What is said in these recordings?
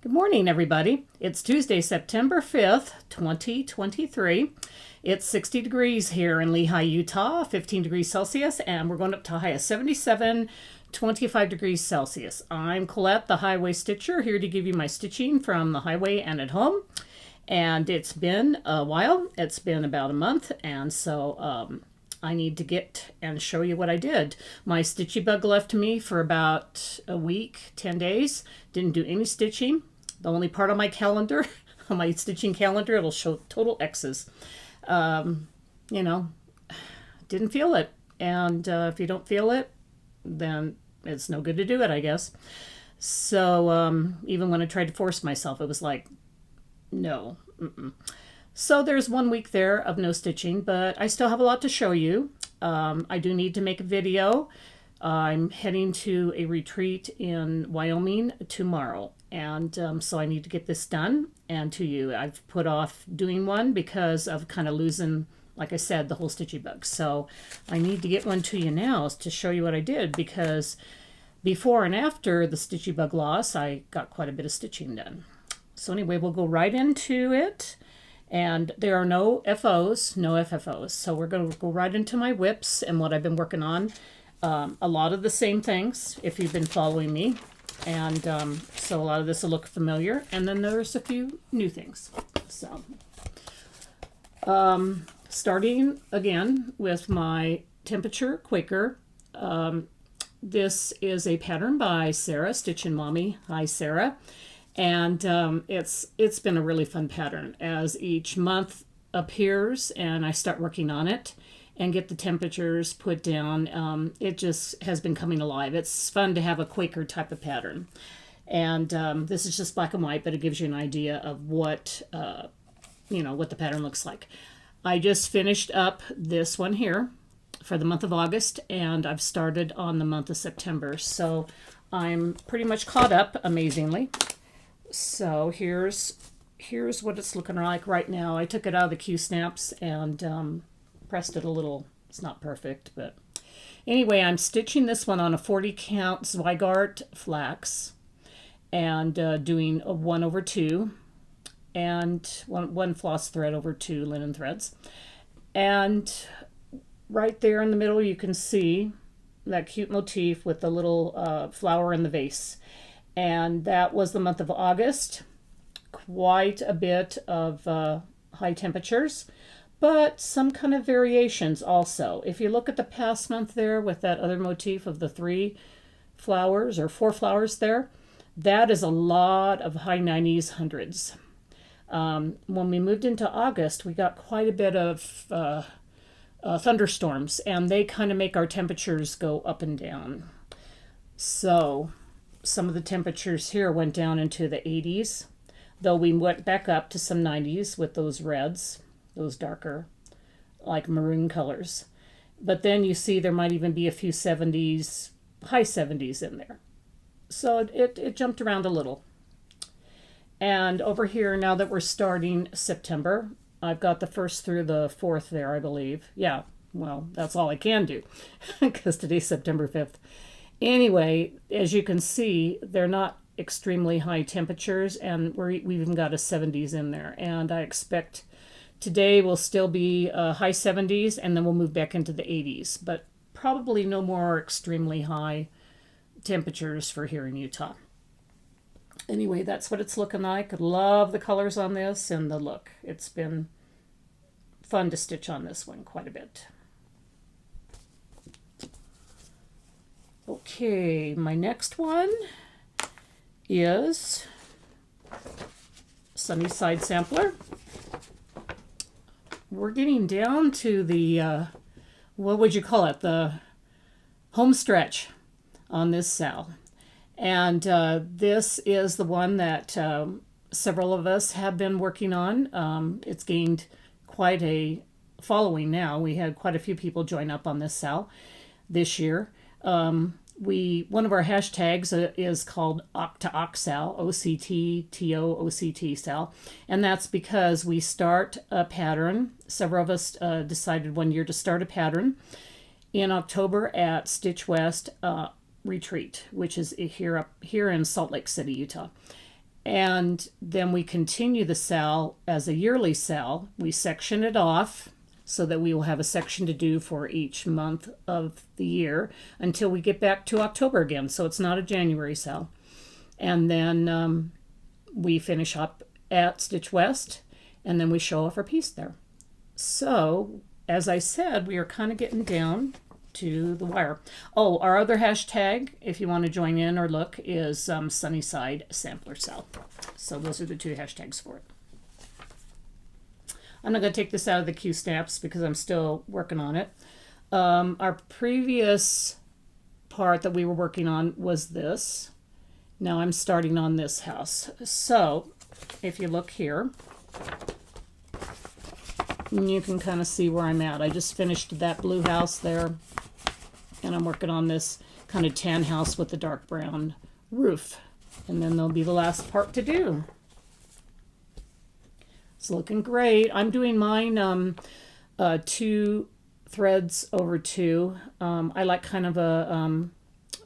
Good morning, everybody. It's Tuesday, September 5th, 2023. It's 60 degrees here in Lehi, Utah, 15 degrees Celsius, and we're going up to a high of 77, 25 degrees Celsius. I'm Colette, the Highway Stitcher, here to give you my stitching from the highway and at home. And it's been a while. It's been about a month, and so I need to get and show you what I did. My stitchy bug left me for about a week, 10 days. Didn't do any stitching. The only part on my calendar, on my stitching calendar, it'll show total X's. You know, didn't feel it. And if you don't feel it, then it's no good to do it, I guess. So even when I tried to force myself, it was like, no. So there's 1 week there of no stitching, but I still have a lot to show you. I do need to make a video. I'm heading to a retreat in Wyoming tomorrow, and so I need to get this done and to you. I've put off doing one because of kind of losing, like I said, the whole stitchy bug. So I need to get one to you now to show you what I did, because before and after the stitchy bug loss, I got quite a bit of stitching done. So anyway, we'll go right into it. And there are no FOs, no FFOs. So we're going to go right into my whips and what I've been working on. A lot of the same things, if you've been following me. And so a lot of this will look familiar. And then there's a few new things. So starting again with my temperature Quaker. This is a pattern by Sarah, Stitchin' Mommy. Hi, Sarah. And it's been a really fun pattern as each month appears and I start working on it and get the temperatures put down. It just has been coming alive. It's fun to have a Quaker type of pattern. And this is just black and white, but it gives you an idea of what, what the pattern looks like. I just finished up this one here for the month of August, and I've started on the month of September. So I'm pretty much caught up, amazingly. So here's what it's looking like right now. I took it out of the Q-snaps and pressed it a little. It's not perfect, but anyway, I'm stitching this one on a 40 count Zweigart flax and doing a 1/2 and one floss thread over 2 linen threads. And right there in the middle, you can see that cute motif with the little flower in the vase. And that was the month of August. Quite a bit of high temperatures, but some kind of variations also. If you look at the past month there with that other motif of the 3 flowers or 4 flowers there, that is a lot of high 90s, hundreds. When we moved into August, we got quite a bit of thunderstorms, and they kind of make our temperatures go up and down. So some of the temperatures here went down into the 80s, though we went back up to some 90s with those reds, those darker, like maroon colors. But then you see there might even be a few 70s, high 70s in there. So it jumped around a little. And over here, now that we're starting September, I've got the 1st through the 4th there, I believe. Yeah, well, that's all I can do, because today's September 5th. Anyway, as you can see, they're not extremely high temperatures, and we've even got a 70s in there. And I expect today will still be high 70s, and then we'll move back into the 80s. But probably no more extremely high temperatures for here in Utah. Anyway, that's what it's looking like. Love the colors on this and the look. It's been fun to stitch on this one quite a bit. Okay, my next one is Sunnyside Sampler. We're getting down to the, what would you call it, the home stretch on this sal. And this is the one that several of us have been working on. It's gained quite a following now. We had quite a few people join up on this sal this year. One of our hashtags is called OCTOOCSAL, OCTTOOCT sal, and that's because we start a pattern. Several of us decided one year to start a pattern in October at Stitch West retreat, which is here in Salt Lake City, Utah. And then we continue the sale as a yearly sale. We section it off so that we will have a section to do for each month of the year until we get back to October again. So it's not a January sale. And then we finish up at Stitch West, and then we show off our piece there. So, as I said, we are kind of getting down to the wire. Oh, our other hashtag, if you want to join in or look, is Sunnyside Sampler Sale. So those are the two hashtags for it. I'm not going to take this out of the Q snaps because I'm still working on it. Our previous part that we were working on was this. Now I'm starting on this house. So if you look here, you can kind of see where I'm at. I just finished that blue house there, and I'm working on this kind of tan house with the dark brown roof. And then there'll be the last part to do. It's looking great. I'm doing mine 2 threads over 2. I like kind of a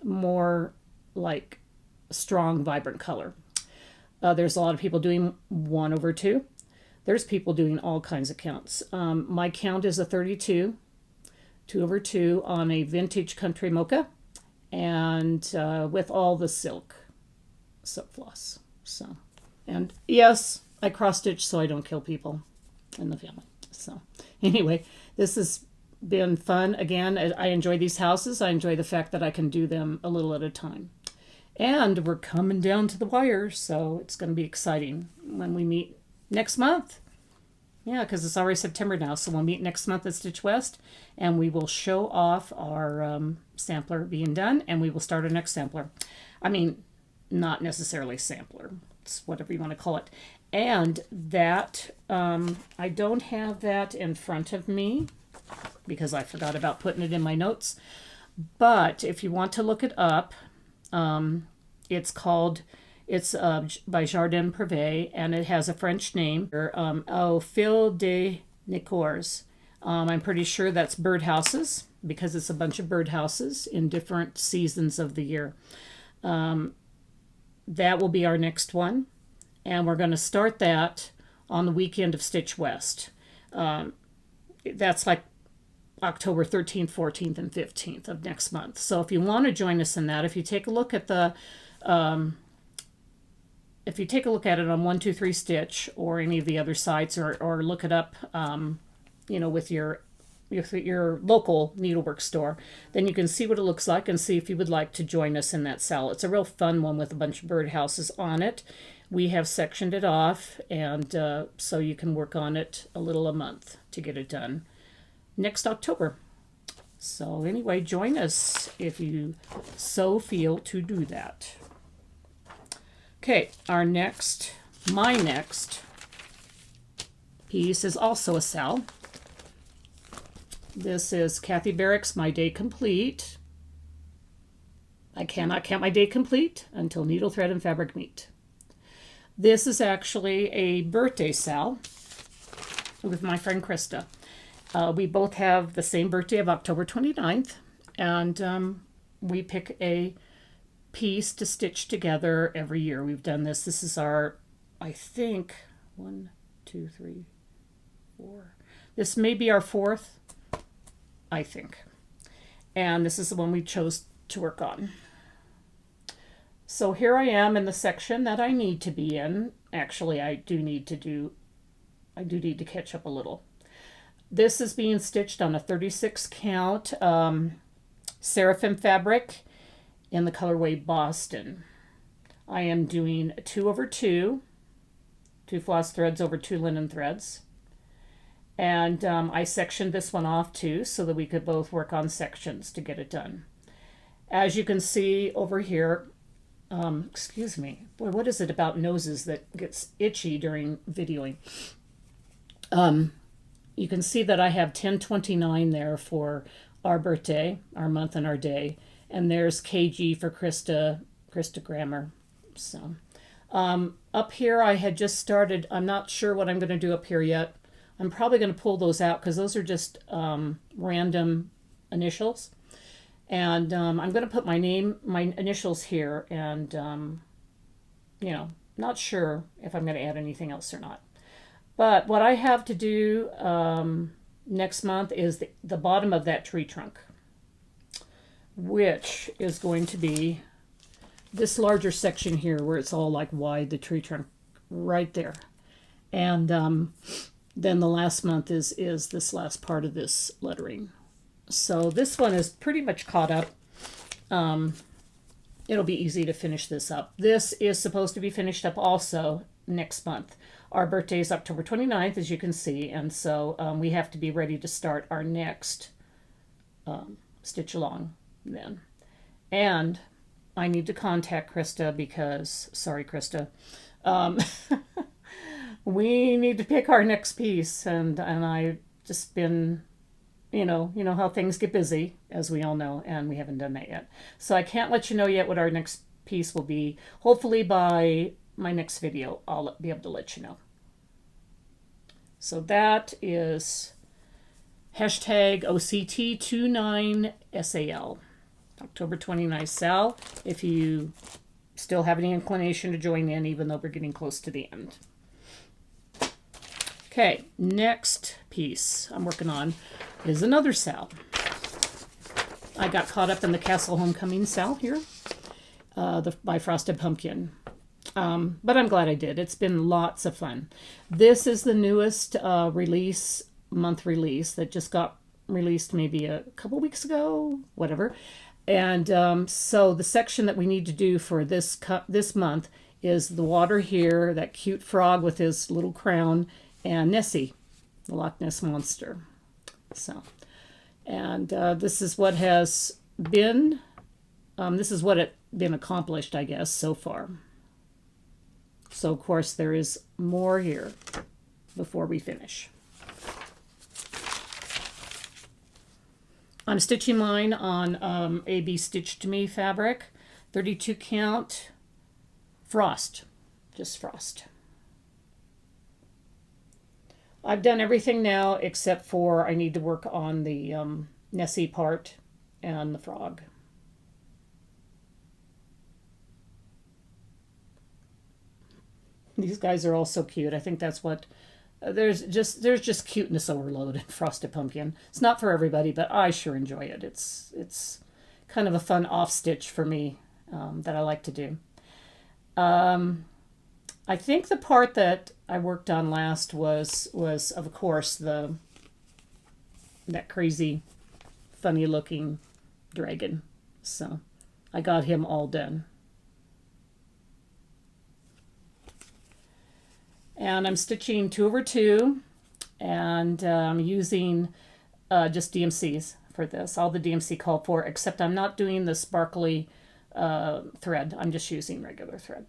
more like strong, vibrant color. There's a lot of people doing 1 over 2. There's people doing all kinds of counts. My count is a 32, 2 over 2 on a vintage country mocha, and with all the silk floss. So, and yes, I cross stitch so I don't kill people in the family. So anyway, this has been fun. Again, I enjoy these houses. I enjoy the fact that I can do them a little at a time. And we're coming down to the wire, so it's going to be exciting when we meet next month. Yeah, because it's already September now, so we'll meet next month at Stitch West, and we will show off our sampler being done, and we will start our next sampler. I mean, not necessarily sampler. It's whatever you want to call it. And that, I don't have that in front of me because I forgot about putting it in my notes. But if you want to look it up, it's by Jardin Privé, and it has a French name, Au Fil des Nicours. I'm pretty sure that's birdhouses because it's a bunch of birdhouses in different seasons of the year. That will be our next one, and we're going to start that on the weekend of Stitch West. That's like October 13th, 14th, and 15th of next month. So if you want to join us in that, if you take a look at the if you take a look at it on 123 Stitch or any of the other sites, or look it up, with your local needlework store, then you can see what it looks like and see if you would like to join us in that sale. It's a real fun one with a bunch of birdhouses on it. We have sectioned it off, and so you can work on it a little a month to get it done next October. So anyway, join us if you so feel to do that. Okay, my next piece is also a sal. This is Kathy Barrick's My Day Complete. I cannot count my day complete until needle, thread, and fabric meet. This is actually a birthday sal with my friend Krista. We both have the same birthday of October 29th, and we pick a piece to stitch together every year. We've done this. This is our, I think, 1, 2, 3, 4. This may be our 4th, I think. And this is the one we chose to work on. So here I am in the section that I need to be in. Actually, I do need to catch up a little. This is being stitched on a 36 count Seraphim fabric in the colorway Boston. I am doing 2 over 2 floss threads over 2 linen threads. And I sectioned this one off too so that we could both work on sections to get it done. As you can see over here, excuse me, boy, what is it about noses that gets itchy during videoing? You can see that I have 1029 there for our birthday, our month, and our day. And there's KG for Krista Grammar. So up here I had just started. I'm not sure what I'm going to do up here yet. I'm probably going to pull those out because those are just random initials. And I'm going to put my initials here, and not sure if I'm going to add anything else or not. But what I have to do next month is the bottom of that tree trunk, which is going to be this larger section here where it's all like wide, the tree trunk right there. And then the last month is this last part of this lettering. So this one is pretty much caught up. It'll be easy to finish this up. This is supposed to be finished up also next month. Our birthday is October 29th, as you can see, and so we have to be ready to start our next stitch along then. And I need to contact Krista because, sorry Krista, we need to pick our next piece, and I've just been, you know how things get busy, as we all know, and we haven't done that yet. So I can't let you know yet what our next piece will be. Hopefully by my next video, I'll be able to let you know. So that is hashtag OCT29SAL, October 29th, Sal, if you still have any inclination to join in, even though we're getting close to the end. Okay, next piece I'm working on is another Sal. I got caught up in the Castle Homecoming Sal here, by Frosted Pumpkin. But I'm glad I did. It's been lots of fun. This is the newest month release that just got released maybe a couple weeks ago, whatever. And so the section that we need to do for this month is the water here, that cute frog with his little crown, and Nessie, the Loch Ness Monster. So, and this is what has been, this is what it been accomplished, I guess, so far. So, of course, there is more here before we finish. I'm stitching mine on AB Stitch to Me fabric, 32 count, frost, just frost. I've done everything now except for I need to work on the Nessie part and the frog. These guys are all so cute. I think that's what there's just cuteness overload in Frosted Pumpkin. It's not for everybody, but I sure enjoy it. It's kind of a fun off stitch for me that I like to do. I think the part that I worked on last was of course that crazy funny looking dragon. So I got him all done. And I'm stitching 2 over 2 and I'm using just DMCs for this. All the DMC called for, except I'm not doing the sparkly thread. I'm just using regular thread.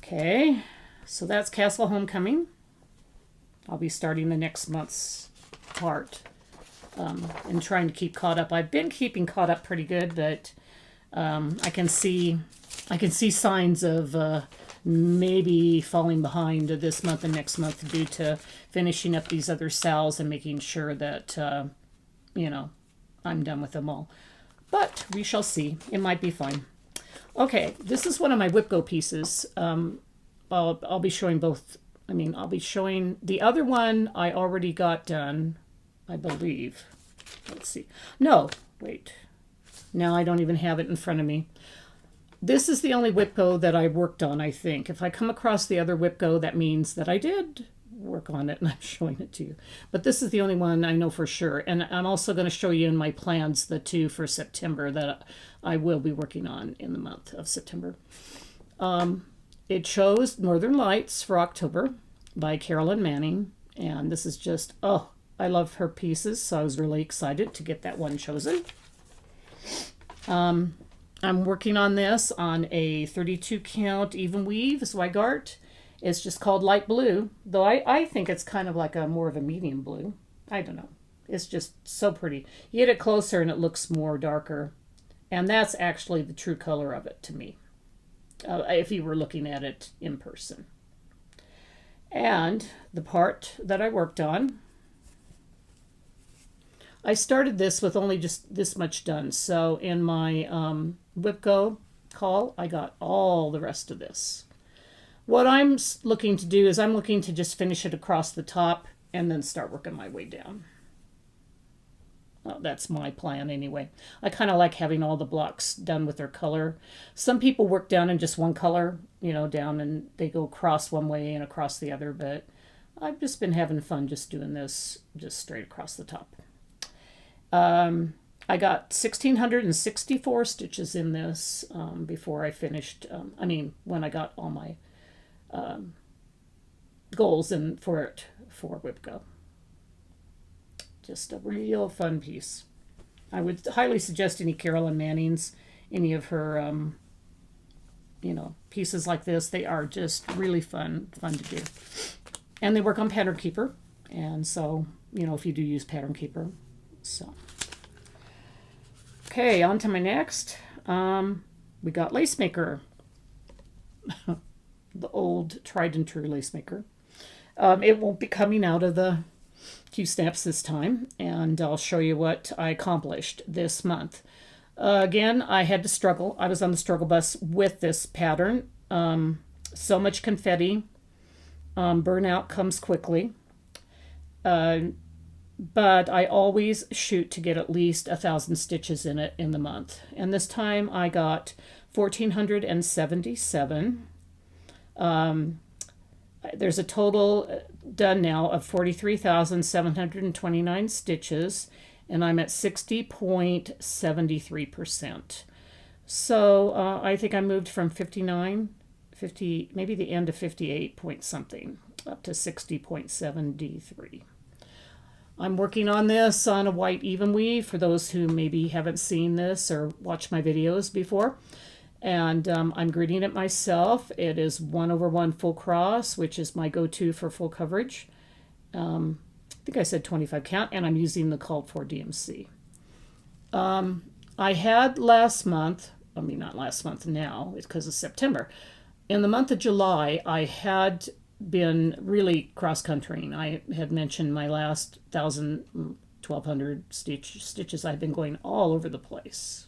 Okay, so that's Castle Homecoming. I'll be starting the next month's part and trying to keep caught up. I've been keeping caught up pretty good, but I can see signs of maybe falling behind this month and next month due to finishing up these other sals and making sure that, I'm done with them all. But we shall see. It might be fine. Okay, this is one of my Whip Go pieces. I'll be showing both. I'll be showing the other one I already got done, I believe. Let's see. No, wait. Now I don't even have it in front of me. This is the only Whip Go that I worked on, I think. If I come across the other Whip Go, that means that I did work on it and I'm showing it to you. But this is the only one I know for sure. And I'm also going to show you in my plans the 2 for September that I will be working on in the month of September. It chose Northern Lights for October by Carolyn Manning. And this is just, oh, I love her pieces. So I was really excited to get that one chosen. I'm working on this on a 32 count even weave Zweigart. It's just called Light Blue, though I think it's kind of like more of a medium blue. I don't know. It's just so pretty. You get it closer and it looks more darker. And that's actually the true color of it to me, if you were looking at it in person. And the part that I worked on, I started this with only just this much done. So in my Whip Go, caul, I got all the rest of this. What I'm looking to do is I'm looking to just finish it across the top and then start working my way down. Well, that's my plan anyway. I kind of like having all the blocks done with their color. Some people work down in just one color, you know, down and they go across one way and across the other, but I've just been having fun just doing this just straight across the top. I got 1,664 stitches in this before I finished, when I got all my goals in for it for WIPCO. Just a real fun piece. I would highly suggest any Carolyn Manning's, any of her, pieces like this. They are just really fun to do. And they work on Pattern Keeper. And so, if you do use Pattern Keeper. So, okay, on to my next. We got Lacemaker. The old tried and true Lacemaker. It won't be coming out of the Q-Snaps this time, and I'll show you what I accomplished this month. Again, I had to struggle. I was on the struggle bus with this pattern. So much confetti. Burnout comes quickly. But I always shoot to get at least 1,000 stitches in it in the month. And this time I got 1,477. There's a total done now of 43,729 stitches, and I'm at 60.73%. So I think I moved from 50, maybe the end of 58 point something, up to 60.73. I'm working on this on a white even weave for those who maybe haven't seen this or watched my videos before. And I'm gridding it myself. It is 1/1 full cross, which is my go-to for full coverage. I think I said 25 count, and I'm using the called for DMC. I had last month, not last month now, it's because of September. In the month of July, I had been really cross-countrying. I had mentioned my last 1,200 stitches. I've been going all over the place.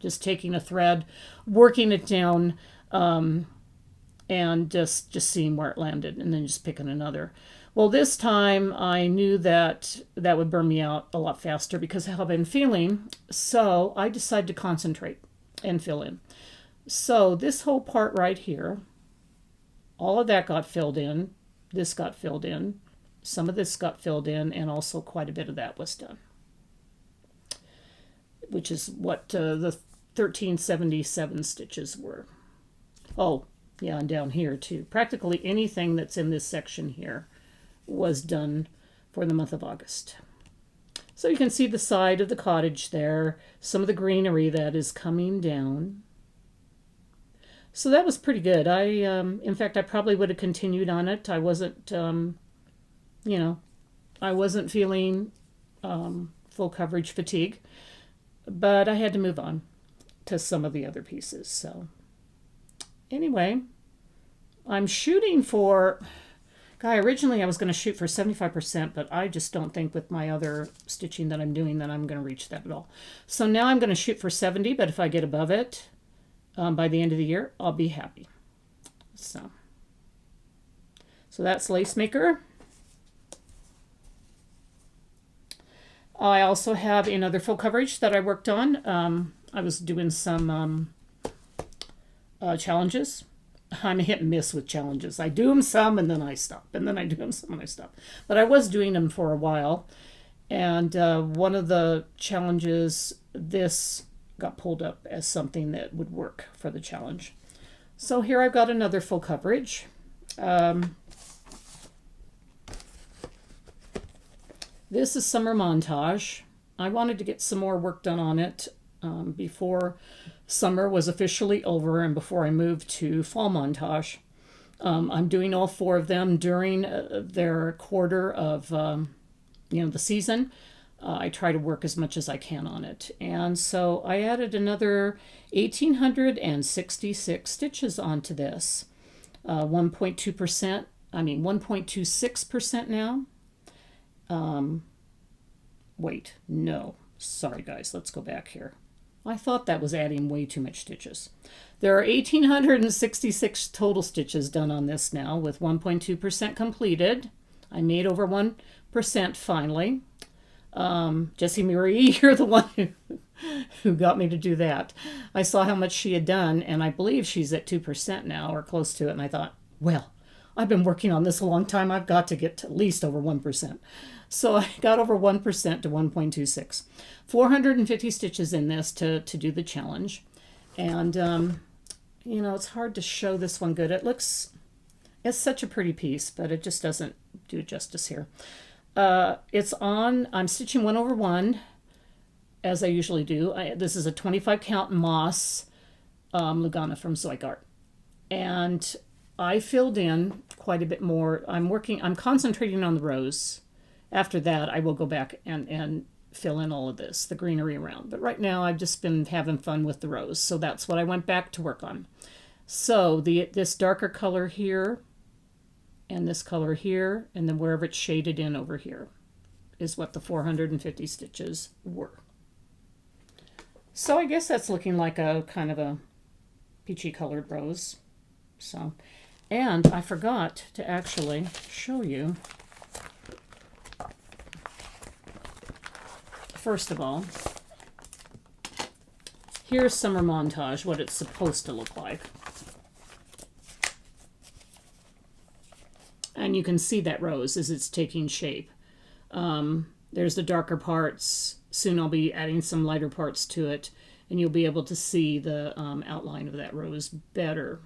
Just taking a thread, working it down, and just seeing where it landed, and then just picking another. Well, this time I knew that would burn me out a lot faster because of how I've been feeling, so I decided to concentrate and fill in. So this whole part right here, all of that got filled in, this got filled in, some of this got filled in, and also quite a bit of that was done, which is what the 1,377 stitches were. Oh, yeah, and down here too. Practically anything that's in this section here was done for the month of August. So you can see the side of the cottage there, some of the greenery that is coming down. So that was pretty good. In fact, I probably would have continued on it. I wasn't, I wasn't feeling full coverage fatigue, but I had to move on to some of the other pieces. So anyway, I'm shooting for, originally I was going to shoot for 75%, but I just don't think with my other stitching that I'm doing that I'm going to reach that at all. So now I'm going to shoot for 70, but if I get above it by the end of the year, I'll be happy. So that's Lacemaker. I also have another full coverage that I worked on. I was doing some challenges. I'm a hit and miss with challenges. I do them some and then I stop, and then I do them some and I stop. But I was doing them for a while, and one of the challenges, this got pulled up as something that would work for the challenge. So here I've got another full coverage. This is summer montage. I wanted to get some more work done on it before summer was officially over and before I moved to fall montage. I'm doing all 4 of them during their quarter of the season. I try to work as much as I can on it. And so I added another 1,866 stitches onto this. 1.2%, 1.26% now. Wait, no. Sorry, guys. Let's go back here. I thought that was adding way too much stitches. There are 1,866 total stitches done on this now, with 1.2% completed. I made over 1% finally. Jessie Marie, you're the one who got me to do that. I saw how much she had done, and I believe she's at 2% now, or close to it, and I thought, well, I've been working on this a long time. I've got to get to at least over 1%. So I got over 1% to 1.26. 450 stitches in this to do the challenge. And, you know, it's hard to show this one good. It's such a pretty piece, but it just doesn't do justice here. I'm stitching 1 over 1, as I usually do. This is a 25 count moss Lugana from Zoikart. And I filled in quite a bit more. I'm concentrating on the rows. After that, I will go back and fill in all of this, the greenery around. But right now, I've just been having fun with the rows. So that's what I went back to work on. So this darker color here, and this color here, and then wherever it's shaded in over here is what the 450 stitches were. So I guess that's looking like a kind of a peachy colored rose. So, and I forgot to actually show you, first of all, here's summer montage, what it's supposed to look like. And you can see that rose as it's taking shape. There's the darker parts. Soon I'll be adding some lighter parts to it, and you'll be able to see the outline of that rose better.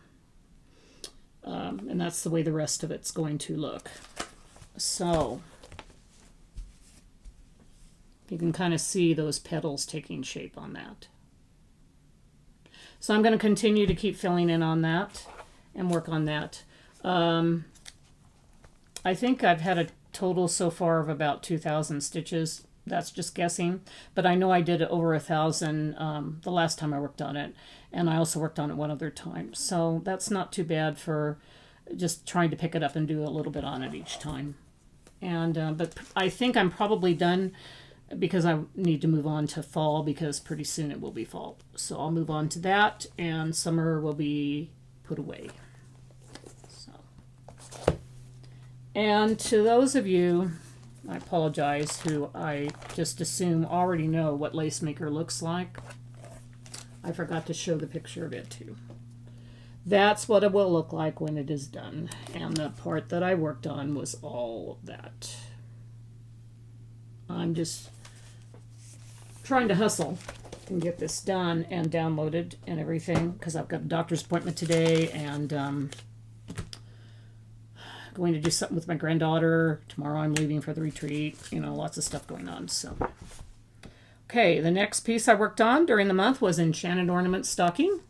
And that's the way the rest of it's going to look. So you can kind of see those petals taking shape on that. So I'm going to continue to keep filling in on that and work on that. I think I've had a total so far of about 2,000 stitches. That's just guessing, but I know I did over 1,000 the last time I worked on it, and I also worked on it one other time. So that's not too bad for just trying to pick it up and do a little bit on it each time. And but I think I'm probably done because I need to move on to fall, because pretty soon it will be fall. So I'll move on to that, and summer will be put away. And to those of you, I apologize, who I just assume already know what Lacemaker looks like, I forgot to show the picture of it too. That's what it will look like when it is done. And the part that I worked on was all of that. I'm just trying to hustle and get this done and downloaded and everything, because I've got a doctor's appointment today, and going to do something with my granddaughter. Tomorrow I'm leaving for the retreat. You know, lots of stuff going on. So, okay, the next piece I worked on during the month was Enchanted ornament stocking.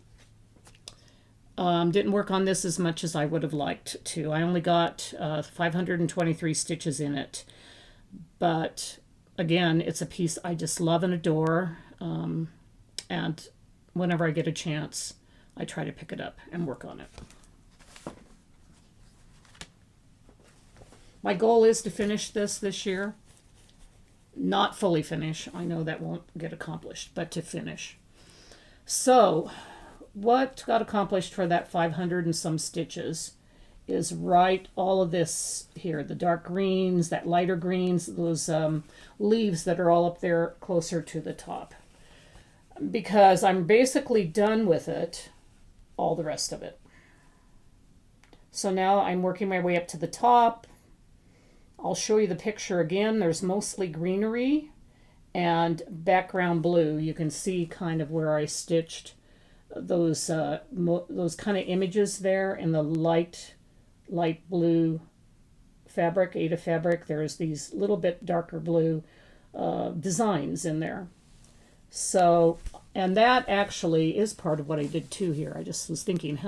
Didn't work on this as much as I would have liked to. I only got 523 stitches in it. But again, it's a piece I just love and adore. And whenever I get a chance, I try to pick it up and work on it. My goal is to finish this year. Not fully finish. I know that won't get accomplished, but to finish. So, what got accomplished for that 500 and some stitches is right all of this here. The dark greens, that lighter greens, those leaves that are all up there closer to the top. Because I'm basically done with it, all the rest of it. So now I'm working my way up to the top. I'll show you the picture again. There's mostly greenery and background blue. You can see kind of where I stitched those kind of images there in the light blue fabric, Ada fabric. There's these little bit darker blue designs in there. So, and that actually is part of what I did too here. I just was thinking,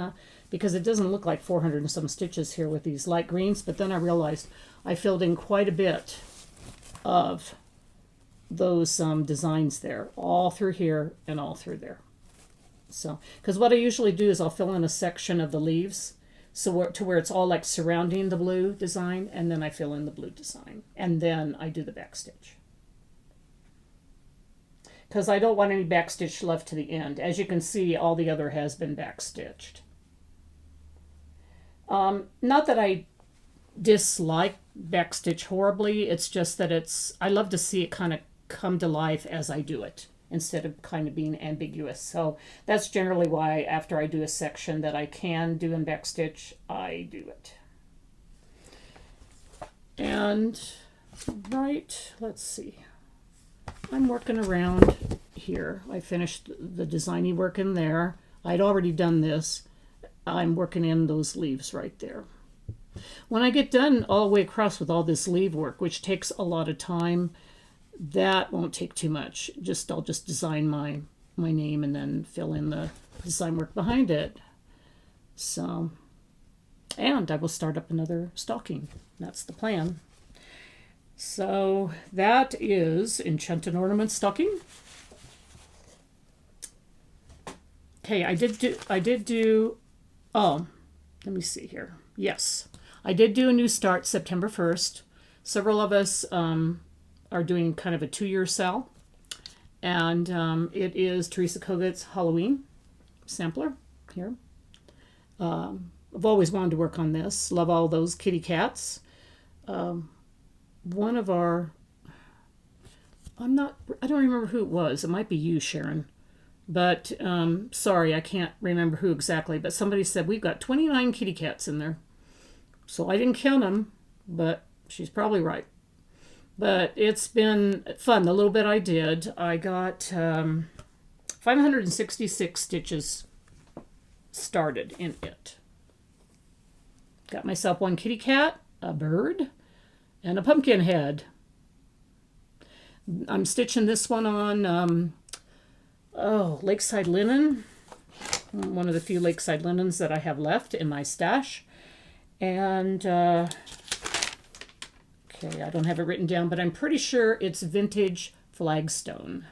because it doesn't look like 400 and some stitches here with these light greens, but then I realized I filled in quite a bit of those designs there, all through here and all through there. So, because what I usually do is I'll fill in a section of the leaves, so to where it's all like surrounding the blue design, and then I fill in the blue design, and then I do the back stitch. because I don't want any backstitch left to the end. As you can see, all the other has been backstitched. Not that I dislike backstitch horribly, it's just that I love to see it kind of come to life as I do it, instead of kind of being ambiguous. So that's generally why after I do a section that I can do in backstitch, I do it. And right, let's see. I'm working around here. I finished the designy work in there. I'd already done this. I'm working in those leaves right there. When I get done all the way across with all this leaf work, which takes a lot of time, that won't take too much. I'll just design my name and then fill in the design work behind it. So, and I will start up another stocking. That's the plan. So that is Enchanted Ornament stocking. Okay, I did do, oh, let me see here. Yes, I did do a new start September 1st. Several of us are doing kind of a 2-year sale. And it is Teresa Kogut's Halloween sampler here. I've always wanted to work on this. Love all those kitty cats. One of our, I don't remember who it was. It might be you, Sharon. But sorry, I can't remember who exactly. But somebody said we've got 29 kitty cats in there. So I didn't count them, but she's probably right. But it's been fun. The little bit I did, I got 566 stitches started in it. Got myself one kitty cat, a bird, and a pumpkin head. I'm stitching this one on Lakeside linen. One of the few Lakeside linens that I have left in my stash. And okay, I don't have it written down, but I'm pretty sure it's vintage flagstone.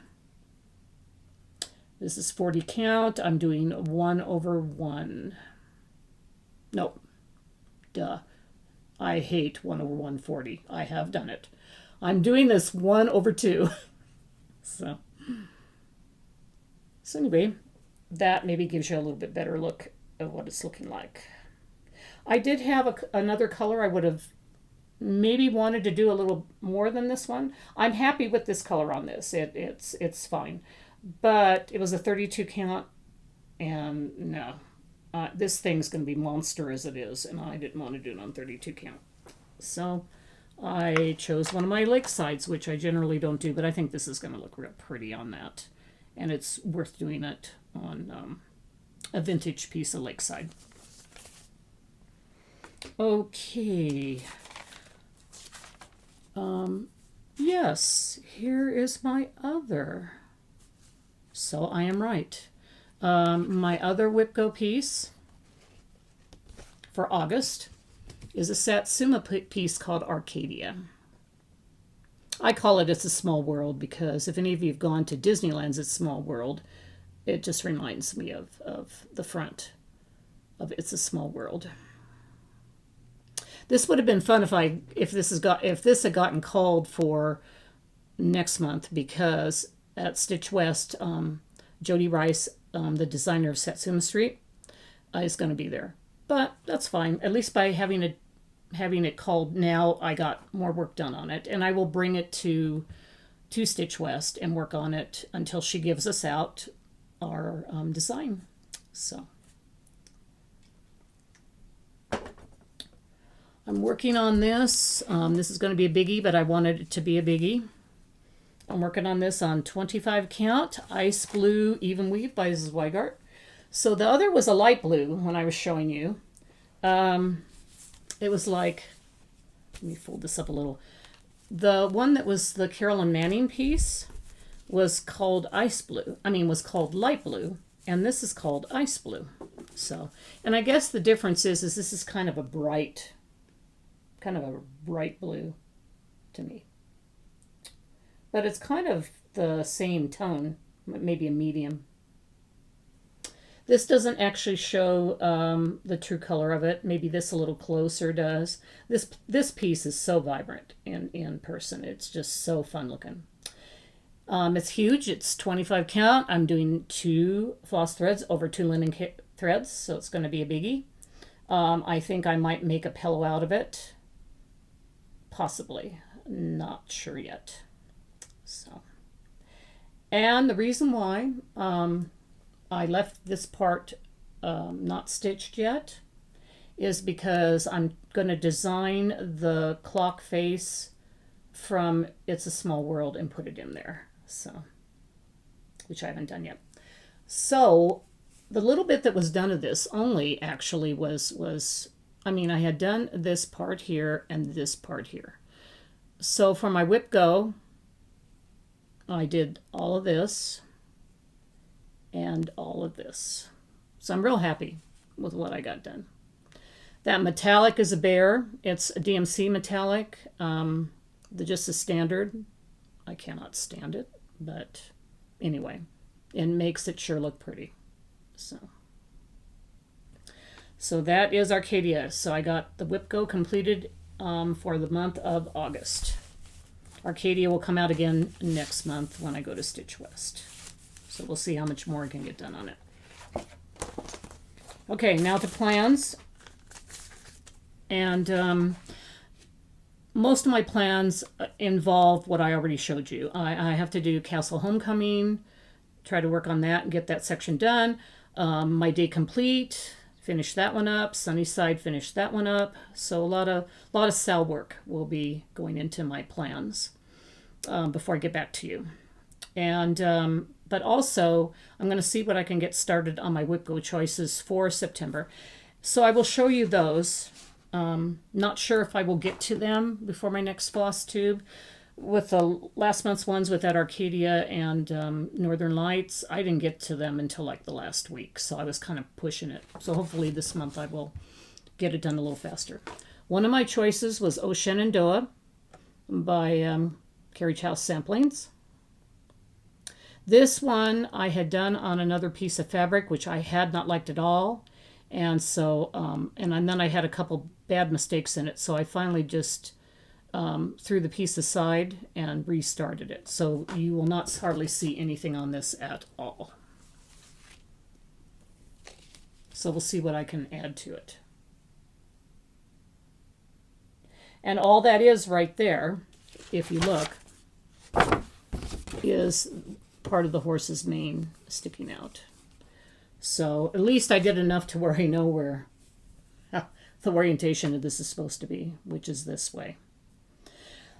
This is 40 count. I'm doing 1/1. Nope. Duh. I hate 1/140. I have done it. I'm doing this 1/2. So anyway, that maybe gives you a little bit better look at what it's looking like. I did have another color I would have maybe wanted to do a little more than this one. I'm happy with this color on this. It's fine. But it was a 32 count, and no. This thing's going to be monster as it is, and I didn't want to do it on 32 count. So I chose one of my Lakesides, which I generally don't do, but I think this is going to look real pretty on that. And it's worth doing it on a vintage piece of Lakeside. Okay. Yes, here is my other. So I am right. My other Whipco piece for August is a Satsuma piece called Arcadia. I call it It's a Small World because if any of you have gone to Disneyland's It's a Small World, it just reminds me of the front of It's a Small World. This would have been fun if this had gotten called for next month, because at Stitch West, Jody Rice, the designer of Satsuma Street, is going to be there. But that's fine. At least by having it called now, I got more work done on it, and I will bring it to Stitch West and work on it until she gives us out our design. So I'm working on this. This is going to be a biggie, but I wanted it to be a biggie. I'm working on this on 25 count, ice blue even weave by Zweigart. So the other was a light blue when I was showing you. It was like, let me fold this up a little. The one that was the Carolyn Manning piece was called ice blue. Was called light blue, and this is called ice blue. So, and I guess the difference is this is kind of a bright blue to me. But it's kind of the same tone, maybe a medium. This doesn't actually show the true color of it. Maybe this a little closer does. This piece is so vibrant in person. It's just so fun looking. It's huge. It's 25 count. I'm doing 2 floss threads over 2 linen threads, so it's going to be a biggie. I think I might make a pillow out of it. Possibly. Not sure yet. So, and the reason why I left this part not stitched yet is because I'm going to design the clock face from It's a Small World and put it in there. So, which I haven't done yet. So, the little bit that was done of this only actually was I mean, I had done this part here and this part here. So for my whip go, I did all of this and all of this. So I'm real happy with what I got done. That metallic is a bear. It's a DMC metallic. Just a standard. I cannot stand it, but anyway, it makes it sure look pretty. So that is Arcadia. So I got the whip go completed for the month of August. Arcadia will come out again next month when I go to Stitch West. So we'll see how much more I can get done on it. Okay, now to plans. And most of my plans involve what I already showed you. I have to do Castle Homecoming, try to work on that and get that section done. My Day Complete, finish that one up. Sunnyside, finish that one up. So a lot of cell work will be going into my plans before I get back to you. And but also I'm going to see what I can get started on my whip go choices for September. So I will show you those. Not sure if I will get to them before my next floss tube. With the last month's ones with that Arcadia and Northern Lights, I didn't get to them until like the last week, so I was kind of pushing it. So hopefully this month I will get it done a little faster. One of my choices was O Shenandoah by Carriage House Samplings. This one I had done on another piece of fabric, which I had not liked at all. And so, and then I had a couple bad mistakes in it, so I finally just threw the piece aside and restarted it. So you will not hardly see anything on this at all. So we'll see what I can add to it. And all that is right there, if you look, is part of the horse's mane sticking out. So at least I did enough to where I know where the orientation of this is supposed to be, which is this way.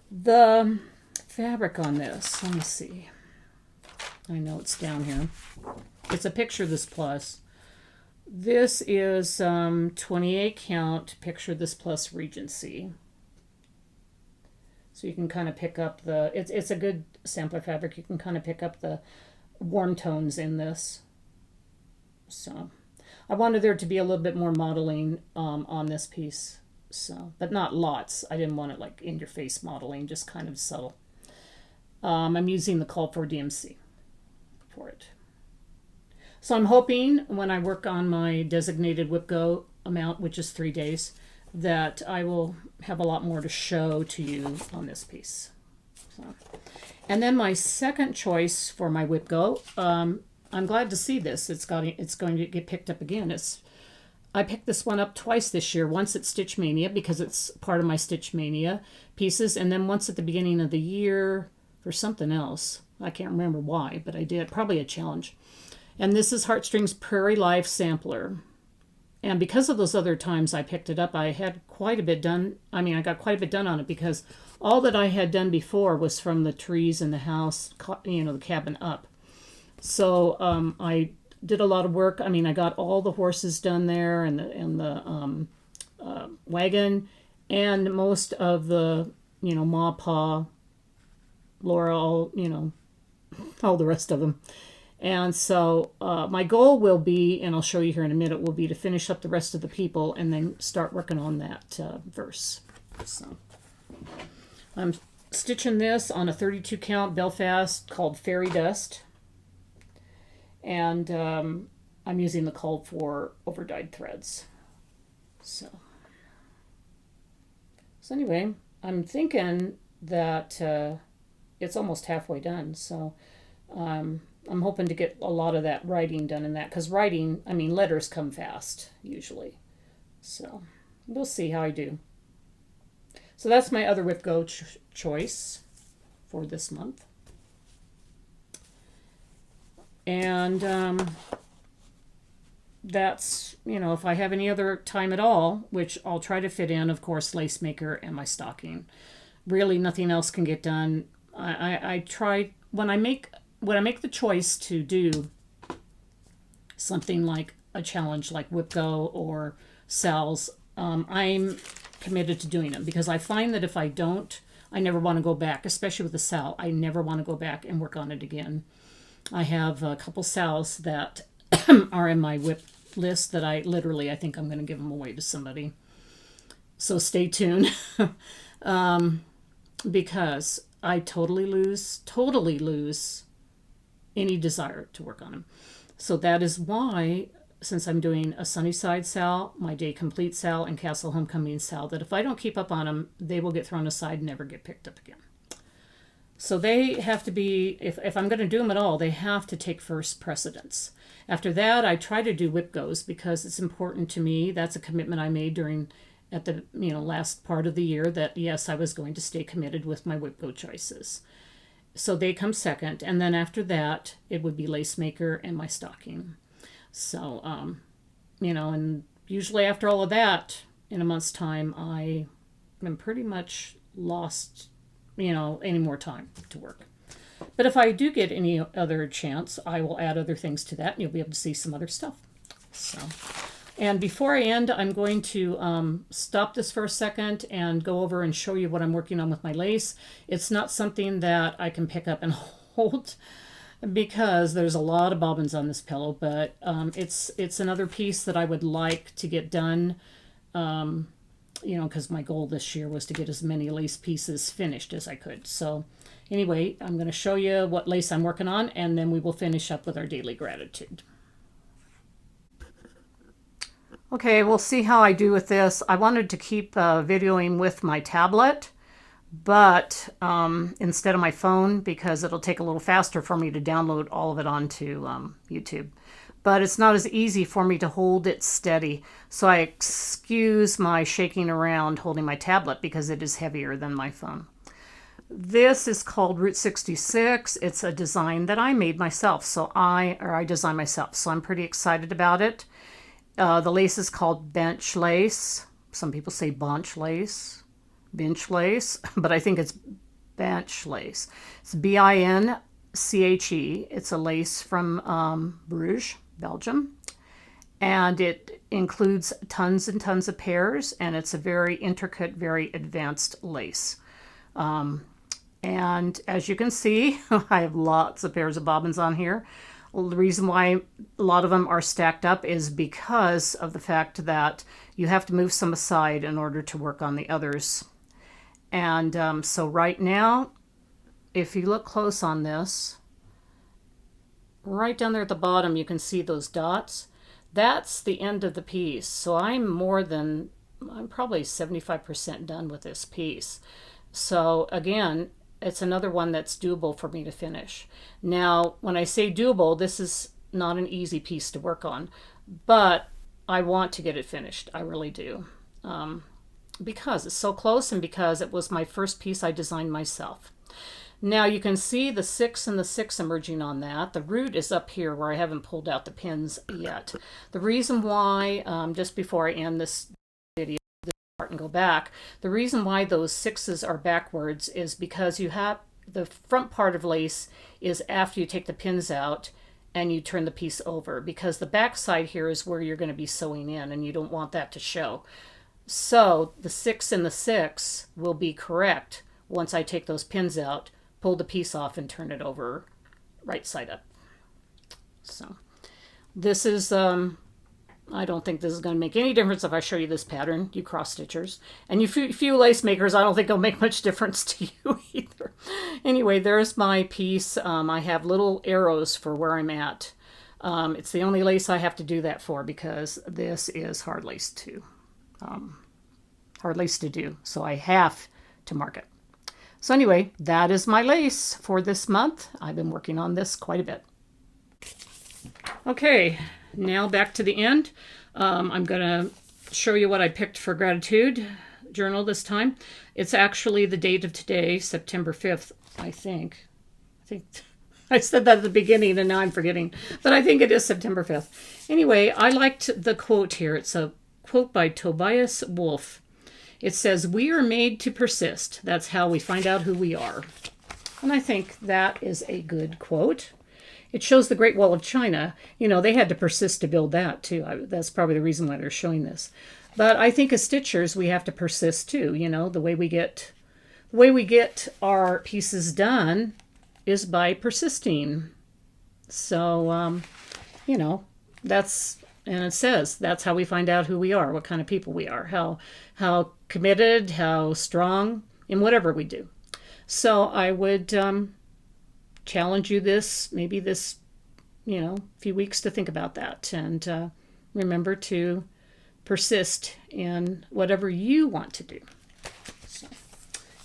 The fabric on this, let me see. I know it's down here. It's a Picture This Plus. This is 28 count Picture This Plus Regency. So you can kind of pick up the, it's a good sampler fabric. You can kind of pick up the warm tones in this. So I wanted there to be a little bit more modeling on this piece. So, but not lots. I didn't want it like in your face modeling, just kind of subtle. I'm using the Call for DMC for it. So I'm hoping when I work on my designated whip go amount, which is 3 days, that I will have a lot more to show to you on this piece. So, and then my second choice for my whip go, I'm glad to see this. It's going to get picked up again. I picked this one up twice this year. Once at Stitch Mania because it's part of my Stitch Mania pieces, and then once at the beginning of the year for something else. I can't remember why, but I did. Probably a challenge. And this is Heartstrings Prairie Life Sampler. And because of those other times I picked it up, I had quite a bit done. I mean, I got quite a bit done on it because all that I had done before was from the trees in the house, you know, the cabin up. So I did a lot of work. I mean, I got all the horses done there and the wagon and most of the, you know, Ma, Pa, Laura, all, you know, all the rest of them. And so my goal will be, and I'll show you here in a minute, will be to finish up the rest of the people and then start working on that verse. So I'm stitching this on a 32 count Belfast called Fairy Dust. And I'm using the Call for overdyed threads. So anyway, I'm thinking that it's almost halfway done. So I'm hoping to get a lot of that writing done in that, because writing, I mean, letters come fast usually. So we'll see how I do. So that's my other whip go choice for this month. And that's, you know, if I have any other time at all, which I'll try to fit in, of course, Lacemaker and my stocking. Really, nothing else can get done. I try when I make the choice to do something like a challenge like Whip Go or Sal's, I'm committed to doing them, because I find that if I don't, I never want to go back, especially with the Sal. I never want to go back and work on it again. I have a couple Sals that are in my whip list that I think I'm going to give them away to somebody. So stay tuned. Because I totally lose any desire to work on them. So that is why, since I'm doing a Sunnyside Sal, my Day Complete Sal, and Castle Homecoming Sal, that if I don't keep up on them, they will get thrown aside and never get picked up again. So they have to be, if I'm going to do them at all, they have to take first precedence. After that, I try to do whip goes because it's important to me. That's a commitment I made at the last part of the year, that yes, I was going to stay committed with my whip go choices. So they come second, and then after that, it would be Lacemaker and my stocking. So, and usually after all of that, in a month's time, I am pretty much lost, any more time to work. But if I do get any other chance, I will add other things to that, and you'll be able to see some other stuff. So, and before I end, I'm going to stop this for a second and go over and show you what I'm working on with my lace. It's not something that I can pick up and hold because there's a lot of bobbins on this pillow, but it's another piece that I would like to get done, because my goal this year was to get as many lace pieces finished as I could. So anyway, I'm going to show you what lace I'm working on, and then we will finish up with our daily gratitude. Okay, we'll see how I do with this. I wanted to keep videoing with my tablet, but instead of my phone, because it'll take a little faster for me to download all of it onto YouTube. But it's not as easy for me to hold it steady, so I excuse my shaking around holding my tablet because it is heavier than my phone. This is called Route 66. It's a design that I made myself, so I designed myself, so I'm pretty excited about it. The lace is called bench lace. Some people say bench lace, but I think it's bench lace. It's Binche. It's a lace from Bruges, Belgium. And it includes tons and tons of pairs, and it's a very intricate, very advanced lace. And as you can see, I have lots of pairs of bobbins on here. Well, the reason why a lot of them are stacked up is because of the fact that you have to move some aside in order to work on the others. And so right now, if you look close on this, right down there at the bottom, you can see those dots. That's the end of the piece. So I'm probably 75% done with this piece. So again, it's another one that's doable for me to finish. Now, when I say doable, this is not an easy piece to work on, but I want to get it finished. I really do. Because it's so close and because it was my first piece I designed myself. Now you can see the 6 and the 6 emerging on that. The root is up here where I haven't pulled out the pins yet. The reason why, just before I end this video, and go back, the reason why those 6s are backwards is because you have the front part of lace is after you take the pins out and you turn the piece over, because the back side here is where you're going to be sewing in and you don't want that to show. So the 6 and the 6 will be correct once I take those pins out, pull the piece off, and turn it over right side up. So this is I don't think this is going to make any difference if I show you this pattern, you cross stitchers. And you few lace makers, I don't think it'll make much difference to you either. Anyway, there's my piece. I have little arrows for where I'm at. It's the only lace I have to do that for because this is hard lace to do. So I have to mark it. So anyway, that is my lace for this month. I've been working on this quite a bit. Okay, now back to the end. I'm going to show you what I picked for gratitude journal this time. It's actually the date of today, September 5th, I think. I said that at the beginning and now I'm forgetting, but I think it is September 5th. Anyway, I liked the quote here. It's a quote by Tobias Wolff. It says, "We are made to persist. That's how we find out who we are." And I think that is a good quote. It shows the Great Wall of China. You know, they had to persist to build that too. That's probably the reason why they're showing this. But I think as stitchers, we have to persist too. You know, the way we get our pieces done is by persisting. So, you know, and it says that's how we find out who we are, what kind of people we are, how committed, how strong in whatever we do. So I would challenge you maybe this, few weeks to think about that and remember to persist in whatever you want to do. So,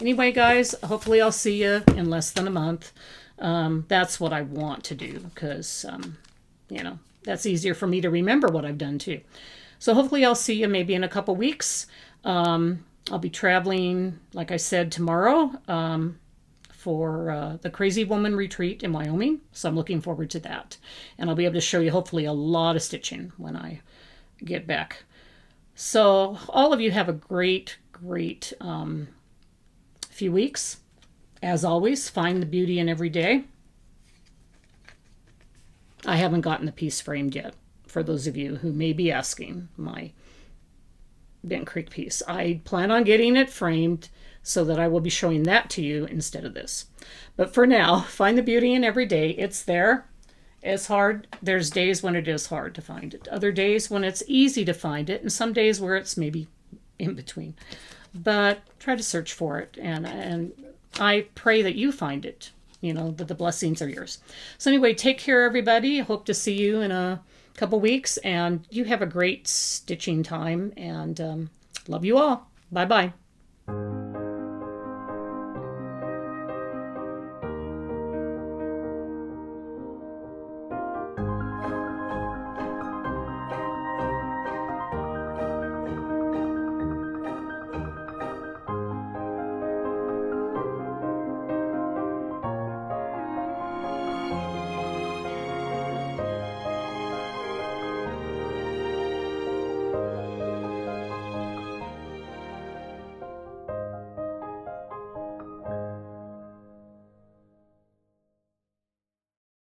anyway, guys, hopefully I'll see you in less than a month. That's what I want to do because, that's easier for me to remember what I've done too. So hopefully I'll see you maybe in a couple weeks. I'll be traveling, like I said, tomorrow for the Crazy Woman Retreat in Wyoming. So I'm looking forward to that. And I'll be able to show you hopefully a lot of stitching when I get back. So all of you have a great, great few weeks. As always, find the beauty in every day. I haven't gotten the piece framed yet, for those of you who may be asking, my Bent Creek piece. I plan on getting it framed so that I will be showing that to you instead of this. But for now, find the beauty in every day. It's there. It's hard. There's days when it is hard to find it. Other days when it's easy to find it, and some days where it's maybe in between. But try to search for it, and I pray that you find it. That the blessings are yours. So anyway, take care, everybody. Hope to see you in a couple weeks, and you have a great stitching time, and love you all. Bye-bye.